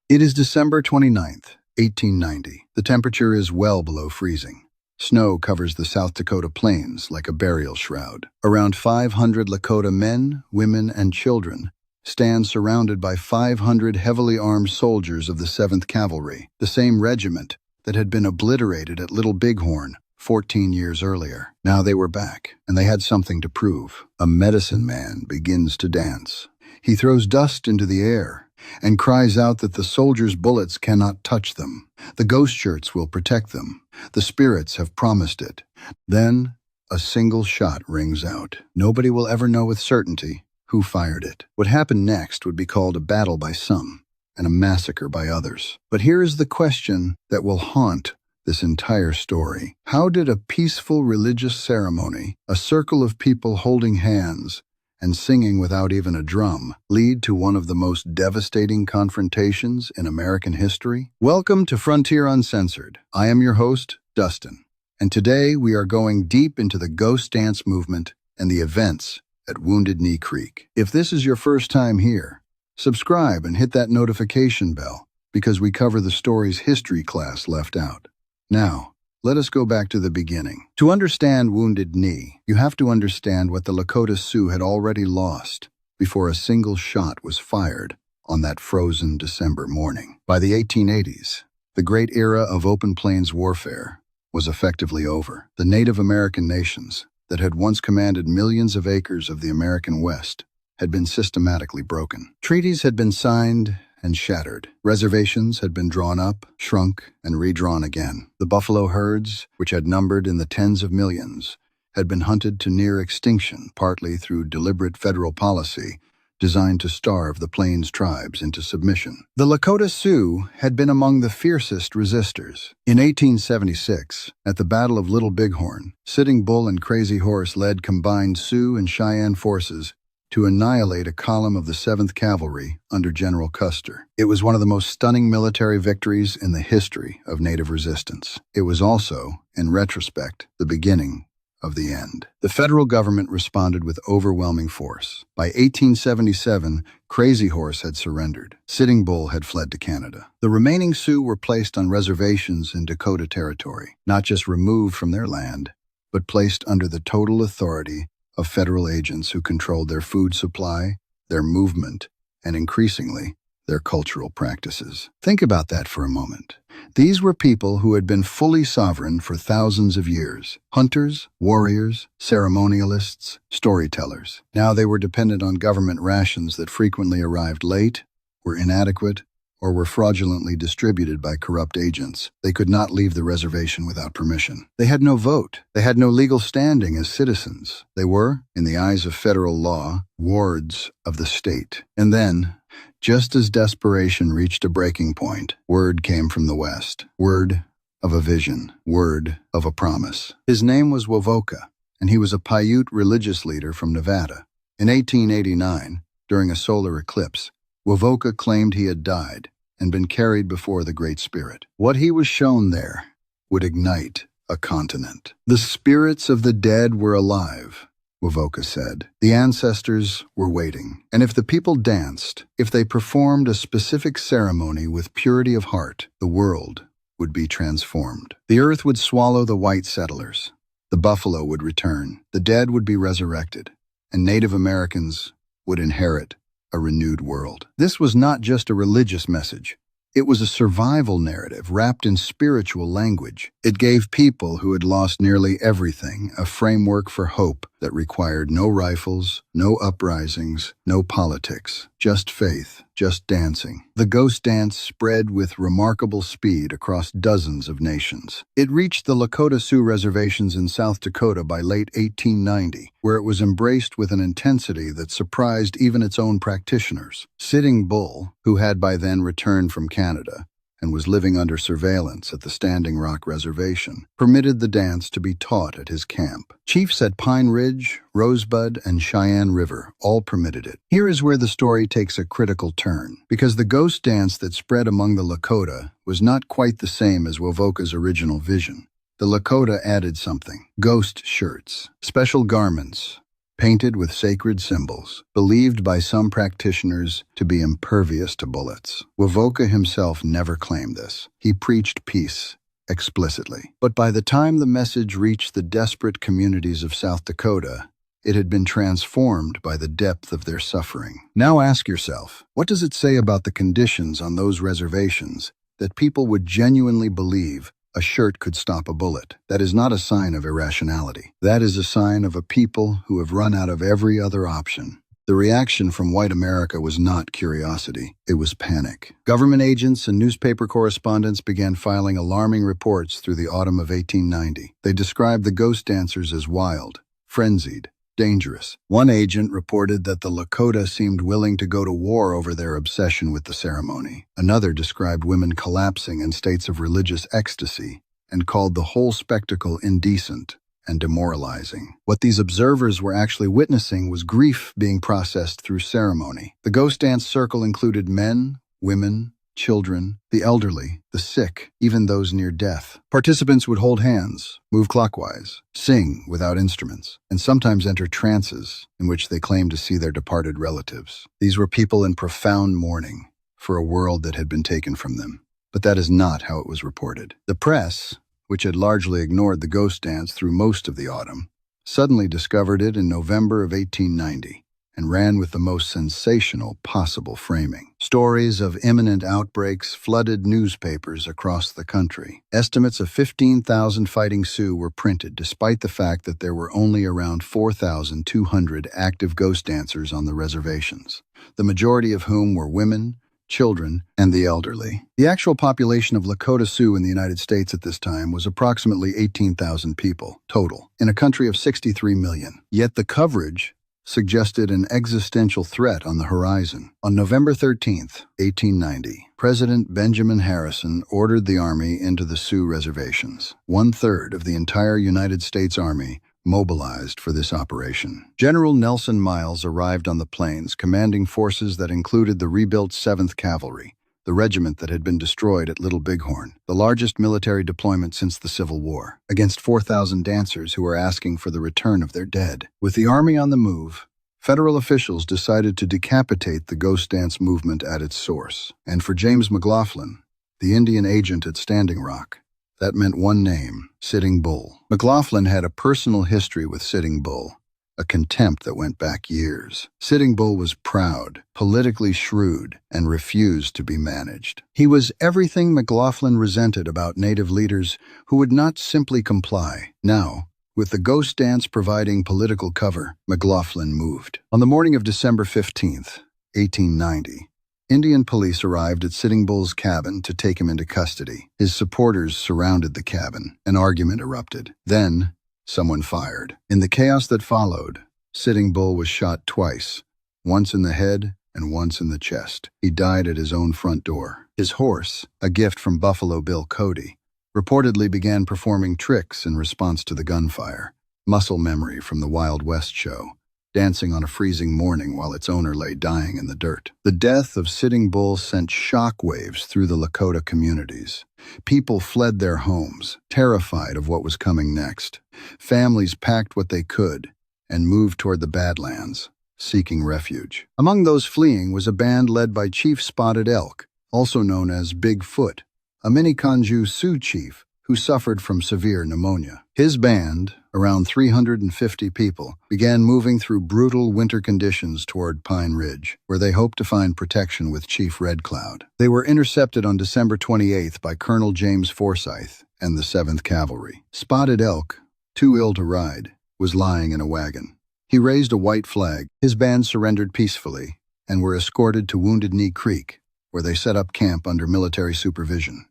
It is December 29th, 1890. The temperature is well below freezing. Snow covers the South Dakota plains like a burial shroud. Around 500 Lakota men, women, and children stand surrounded by 500 heavily armed soldiers of the Seventh Cavalry, the same regiment that had been obliterated at Little Bighorn 14 years earlier. Now they were back, and they had something to prove. A medicine man begins to dance. He throws dust into the air and cries out that the soldiers' bullets cannot touch them. The ghost shirts will protect them. The spirits have promised it. Then a single shot rings out. Nobody will ever know with certainty who fired it. What happened next would be called a battle by some and a massacre by others. But here is the question that will haunt this entire story. How did a peaceful religious ceremony, a circle of people holding hands and singing without even a drum, lead to one of the most devastating confrontations in American history? Welcome to Frontier Uncensored. I am your host, Dustin, and today we are going deep into the ghost dance movement and the events at Wounded Knee Creek. If this is your first time here, subscribe and hit that notification bell because we cover the stories history class left out. Now, let us go back to the beginning. To understand Wounded Knee, you have to understand what the Lakota Sioux had already lost before a single shot was fired on that frozen December morning. By the 1880s, the great era of open plains warfare was effectively over. The Native American nations that had once commanded millions of acres of the American West had been systematically broken. Treaties had been signed and shattered. Reservations had been drawn up, shrunk, and redrawn again. The buffalo herds, which had numbered in the tens of millions, had been hunted to near extinction, partly through deliberate federal policy designed to starve the Plains tribes into submission. The Lakota Sioux had been among the fiercest resistors. In 1876, at the Battle of Little Bighorn, Sitting Bull and Crazy Horse led combined Sioux and Cheyenne forces to annihilate a column of the Seventh Cavalry under General Custer. It was one of the most stunning military victories in the history of Native resistance. It was also, in retrospect, the beginning of the end. The federal government responded with overwhelming force. By 1877, Crazy Horse had surrendered. Sitting Bull had fled to Canada. The remaining Sioux were placed on reservations in Dakota Territory, not just removed from their land, but placed under the total authority of federal agents who controlled their food supply, their movement, and increasingly, their cultural practices. Think about that for a moment. These were people who had been fully sovereign for thousands of years. Hunters, warriors, ceremonialists, storytellers. Now they were dependent on government rations that frequently arrived late, were inadequate, or were fraudulently distributed by corrupt agents. They could not leave the reservation without permission. They had no vote. They had no legal standing as citizens. They were, in the eyes of federal law, wards of the state. And then, just as desperation reached a breaking point, word came from the West. Word of a vision. Word of a promise. His name was Wovoka, and he was a Paiute religious leader from Nevada. In 1889, during a solar eclipse, Wovoka claimed he had died and been carried before the Great Spirit. What he was shown there would ignite a continent. The spirits of the dead were alive, Wovoka said. The ancestors were waiting. And if the people danced, if they performed a specific ceremony with purity of heart, the world would be transformed. The earth would swallow the white settlers. The buffalo would return. The dead would be resurrected. And Native Americans would inherit a renewed world. This was not just a religious message. It was a survival narrative wrapped in spiritual language. It gave people who had lost nearly everything a framework for hope that required no rifles, no uprisings, no politics, just faith, just dancing. The ghost dance spread with remarkable speed across dozens of nations. It reached the Lakota Sioux reservations in South Dakota by late 1890, where it was embraced with an intensity that surprised even its own practitioners. Sitting Bull, who had by then returned from Canada and was living under surveillance at the Standing Rock Reservation, permitted the dance to be taught at his camp. Chiefs at Pine Ridge, Rosebud, and Cheyenne River all permitted it. Here is where the story takes a critical turn, because the ghost dance that spread among the Lakota was not quite the same as Wovoka's original vision. The Lakota added something: ghost shirts, special garments painted with sacred symbols, believed by some practitioners to be impervious to bullets. Wovoka himself never claimed this. He preached peace explicitly. But by the time the message reached the desperate communities of South Dakota, it had been transformed by the depth of their suffering. Now ask yourself, what does it say about the conditions on those reservations that people would genuinely believe a shirt could stop a bullet? That is not a sign of irrationality. That is a sign of a people who have run out of every other option. The reaction from white America was not curiosity, it was panic. Government agents and newspaper correspondents began filing alarming reports through the autumn of 1890. They described the ghost dancers as wild, frenzied, dangerous. One agent reported that the Lakota seemed willing to go to war over their obsession with the ceremony. Another described women collapsing in states of religious ecstasy and called the whole spectacle indecent and demoralizing. What these observers were actually witnessing was grief being processed through ceremony. The ghost dance circle included men, women, children, the elderly, the sick, even those near death. Participants would hold hands, move clockwise, sing without instruments, and sometimes enter trances in which they claimed to see their departed relatives. These were people in profound mourning for a world that had been taken from them. But that is not how it was reported. The press, which had largely ignored the ghost dance through most of the autumn, suddenly discovered it in November of 1890. And ran with the most sensational possible framing. Stories of imminent outbreaks flooded newspapers across the country. Estimates of 15,000 fighting Sioux were printed, despite the fact that there were only around 4,200 active ghost dancers on the reservations, the majority of whom were women, children, and the elderly. The actual population of Lakota Sioux in the United States at this time was approximately 18,000 people, total, in a country of 63 million. Yet the coverage suggested an existential threat on the horizon. On November 13, 1890, President Benjamin Harrison ordered the Army into the Sioux reservations. 1/3 of the entire United States Army mobilized for this operation. General Nelson Miles arrived on the plains, commanding forces that included the rebuilt 7th Cavalry, the regiment that had been destroyed at Little Bighorn, the largest military deployment since the Civil War, against 4,000 dancers who were asking for the return of their dead. With the army on the move, federal officials decided to decapitate the ghost dance movement at its source. And for James McLaughlin, the Indian agent at Standing Rock, that meant one name: Sitting Bull. McLaughlin had a personal history with Sitting Bull, a contempt that went back years. Sitting Bull was proud, politically shrewd, and refused to be managed. He was everything McLaughlin resented about Native leaders who would not simply comply. Now, with the ghost dance providing political cover, McLaughlin moved. On the morning of December 15th, 1890, Indian police arrived at Sitting Bull's cabin to take him into custody. His supporters surrounded the cabin. An argument erupted. Then, someone fired. In the chaos that followed, Sitting Bull was shot twice, once in the head and once in the chest. He died at his own front door. His horse, a gift from Buffalo Bill Cody, reportedly began performing tricks in response to the gunfire. Muscle memory from the Wild West show, dancing on a freezing morning while its owner lay dying in the dirt. The death of Sitting Bull sent shockwaves through the Lakota communities. People fled their homes, terrified of what was coming next. Families packed what they could and moved toward the Badlands, seeking refuge. Among those fleeing was a band led by Chief Spotted Elk, also known as Bigfoot, a Miniconjou Sioux chief who suffered from severe pneumonia. His band, around 350 people, began moving through brutal winter conditions toward Pine Ridge, where they hoped to find protection with Chief Red Cloud. They were intercepted on December 28th by Colonel James Forsyth and the 7th Cavalry. Spotted Elk, too ill to ride, was lying in a wagon. He raised a white flag. His band surrendered peacefully and were escorted to Wounded Knee Creek, where they set up camp under military supervision.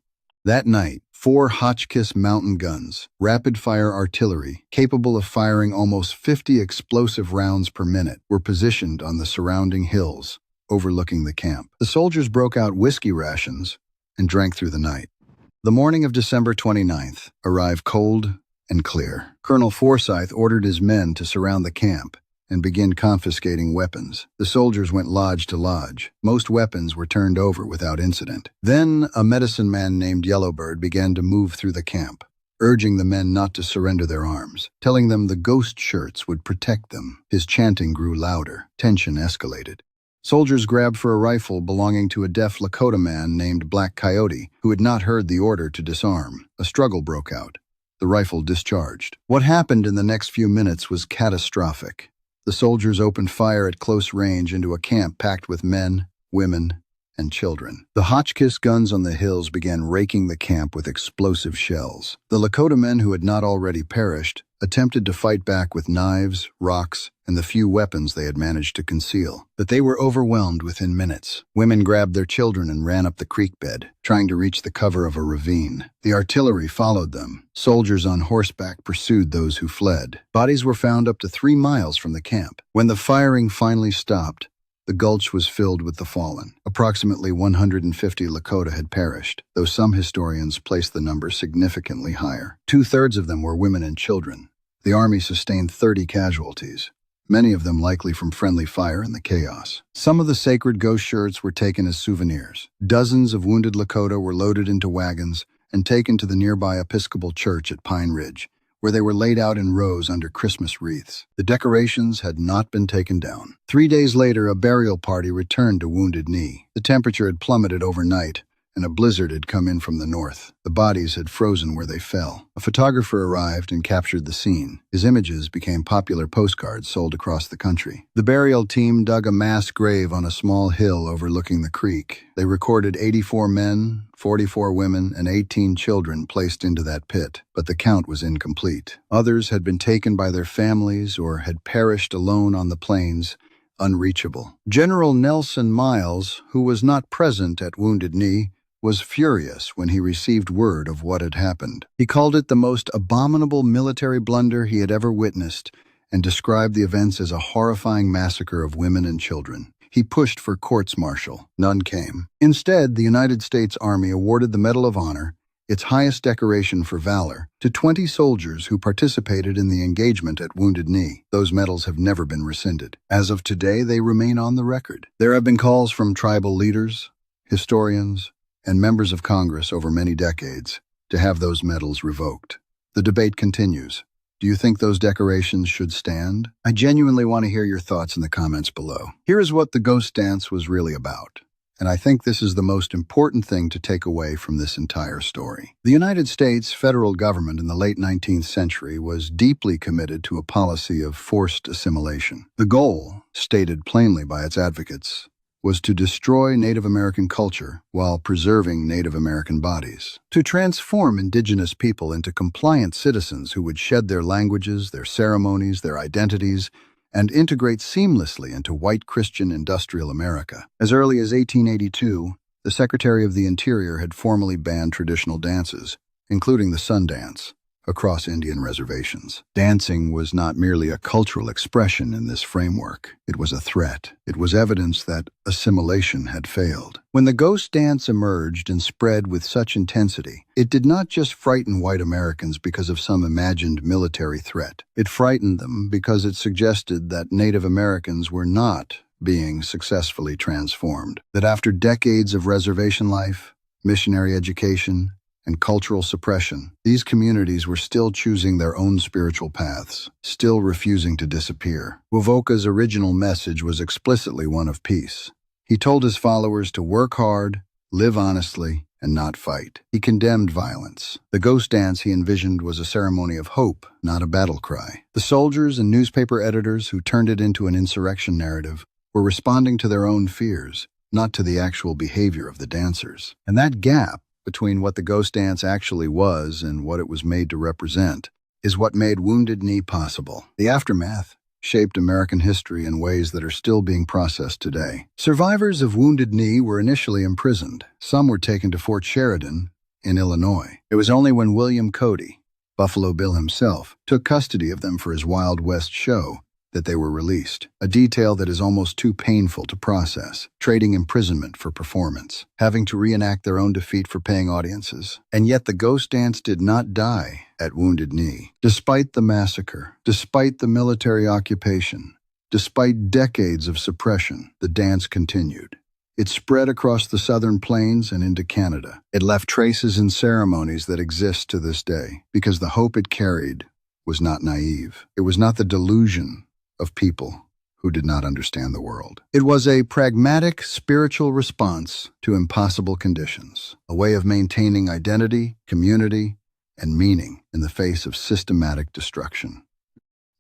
That night, 4 Hotchkiss mountain guns, rapid-fire artillery, capable of firing almost 50 explosive rounds per minute, were positioned on the surrounding hills, overlooking the camp. The soldiers broke out whiskey rations and drank through the night. The morning of December 29th arrived cold and clear. Colonel Forsyth ordered his men to surround the camp and begin confiscating weapons. The soldiers went lodge to lodge. Most weapons were turned over without incident. Then a medicine man named Yellowbird began to move through the camp, urging the men not to surrender their arms, telling them the ghost shirts would protect them. His chanting grew louder. Tension escalated. Soldiers grabbed for a rifle belonging to a deaf Lakota man named Black Coyote, who had not heard the order to disarm. A struggle broke out. The rifle discharged. What happened in the next few minutes was catastrophic. The soldiers opened fire at close range into a camp packed with men, women, and children. The Hotchkiss guns on the hills began raking the camp with explosive shells. The Lakota men who had not already perished attempted to fight back with knives, rocks, and the few weapons they had managed to conceal. But they were overwhelmed within minutes. Women grabbed their children and ran up the creek bed, trying to reach the cover of a ravine. The artillery followed them. Soldiers on horseback pursued those who fled. Bodies were found up to 3 miles from the camp. When the firing finally stopped, the gulch was filled with the fallen. Approximately 150 Lakota had perished, though some historians place the number significantly higher. 2/3 of them were women and children. The army sustained 30 casualties, many of them likely from friendly fire in the chaos. Some of the sacred ghost shirts were taken as souvenirs. Dozens of wounded Lakota were loaded into wagons and taken to the nearby Episcopal Church at Pine Ridge, where they were laid out in rows under Christmas wreaths. The decorations had not been taken down. 3 days later, a burial party returned to Wounded Knee. The temperature had plummeted overnight, and a blizzard had come in from the north. The bodies had frozen where they fell. A photographer arrived and captured the scene. His images became popular postcards sold across the country. The burial team dug a mass grave on a small hill overlooking the creek. They recorded 84 men, 44 women, and 18 children placed into that pit, but the count was incomplete. Others had been taken by their families or had perished alone on the plains, unreachable. General Nelson Miles, who was not present at Wounded Knee, was furious when he received word of what had happened. He called it the most abominable military blunder he had ever witnessed and described the events as a horrifying massacre of women and children. He pushed for courts-martial. None came. Instead, the United States Army awarded the Medal of Honor, its highest decoration for valor, to 20 soldiers who participated in the engagement at Wounded Knee. Those medals have never been rescinded. As of today, they remain on the record. There have been calls from tribal leaders, historians, and members of Congress over many decades to have those medals revoked. The debate continues. Do you think those decorations should stand? I genuinely want to hear your thoughts in the comments below. Here is what the ghost dance was really about, and I think this is the most important thing to take away from this entire story. The United States federal government in the late 19th century was deeply committed to a policy of forced assimilation. The goal, stated plainly by its advocates, was to destroy Native American culture while preserving Native American bodies, to transform indigenous people into compliant citizens who would shed their languages, their ceremonies, their identities, and integrate seamlessly into white Christian industrial America. As early as 1882, the Secretary of the Interior had formally banned traditional dances, including the sun dance, across Indian reservations. Dancing was not merely a cultural expression in this framework. It was a threat. It was evidence that assimilation had failed. When the ghost dance emerged and spread with such intensity, it did not just frighten white Americans because of some imagined military threat. It frightened them because it suggested that Native Americans were not being successfully transformed, that after decades of reservation life, missionary education, and cultural suppression, these communities were still choosing their own spiritual paths, still refusing to disappear. Wovoka's original message was explicitly one of peace. He told his followers to work hard, live honestly, and not fight. He condemned violence. The ghost dance he envisioned was a ceremony of hope, not a battle cry. The soldiers and newspaper editors who turned it into an insurrection narrative were responding to their own fears, not to the actual behavior of the dancers. And that gap between what the ghost dance actually was and what it was made to represent is what made Wounded Knee possible. The aftermath shaped American history in ways that are still being processed today. Survivors of Wounded Knee were initially imprisoned. Some were taken to Fort Sheridan in Illinois. It was only when William Cody, Buffalo Bill himself, took custody of them for his Wild West show that they were released, a detail that is almost too painful to process, trading imprisonment for performance, having to reenact their own defeat for paying audiences. And yet the ghost dance did not die at Wounded Knee. Despite the massacre, despite the military occupation, despite decades of suppression, the dance continued. It spread across the southern plains and into Canada. It left traces in ceremonies that exist to this day, because the hope it carried was not naive. It was not the delusion of people who did not understand the world. It was a pragmatic, spiritual response to impossible conditions, a way of maintaining identity, community, and meaning in the face of systematic destruction.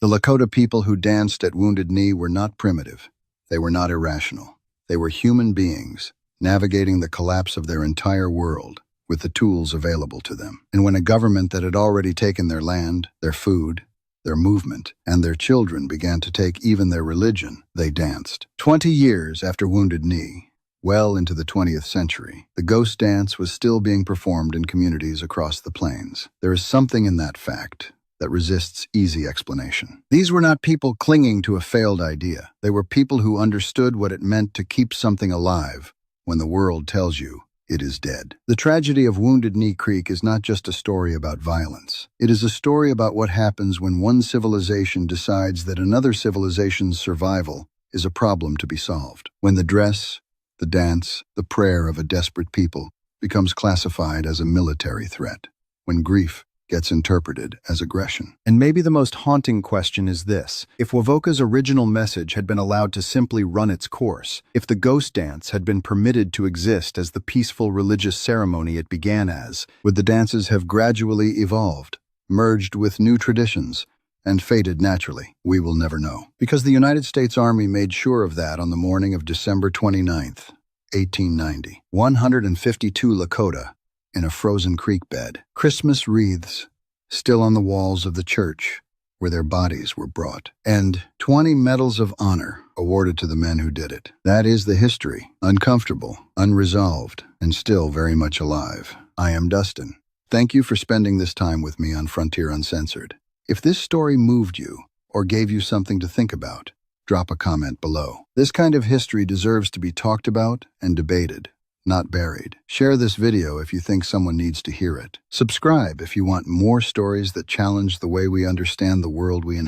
The Lakota people who danced at Wounded Knee were not primitive. They were not irrational. They were human beings, navigating the collapse of their entire world with the tools available to them. And when a government that had already taken their land, their food, their movement, and their children began to take even their religion, they danced. 20 years after Wounded Knee, well into the 20th century, the ghost dance was still being performed in communities across the plains. There is something in that fact that resists easy explanation. These were not people clinging to a failed idea. They were people who understood what it meant to keep something alive when the world tells you it is dead. The tragedy of Wounded Knee Creek is not just a story about violence. It is a story about what happens when one civilization decides that another civilization's survival is a problem to be solved. When the dress, the dance, the prayer of a desperate people becomes classified as a military threat. When grief gets interpreted as aggression. And maybe the most haunting question is this: if Wovoka's original message had been allowed to simply run its course, if the ghost dance had been permitted to exist as the peaceful religious ceremony it began as, would the dances have gradually evolved, merged with new traditions, and faded naturally? We will never know. Because the United States Army made sure of that on the morning of December 29th, 1890. 152 Lakota in a frozen creek bed. Christmas wreaths still on the walls of the church where their bodies were brought. And 20 medals of honor awarded to the men who did it. That is the history. Uncomfortable, unresolved, and still very much alive. I am Dustin. Thank you for spending this time with me on Frontier Uncensored. If this story moved you or gave you something to think about, drop a comment below. This kind of history deserves to be talked about and debated, not buried. Share this video if you think someone needs to hear it. Subscribe if you want more stories that challenge the way we understand the world we inhabit.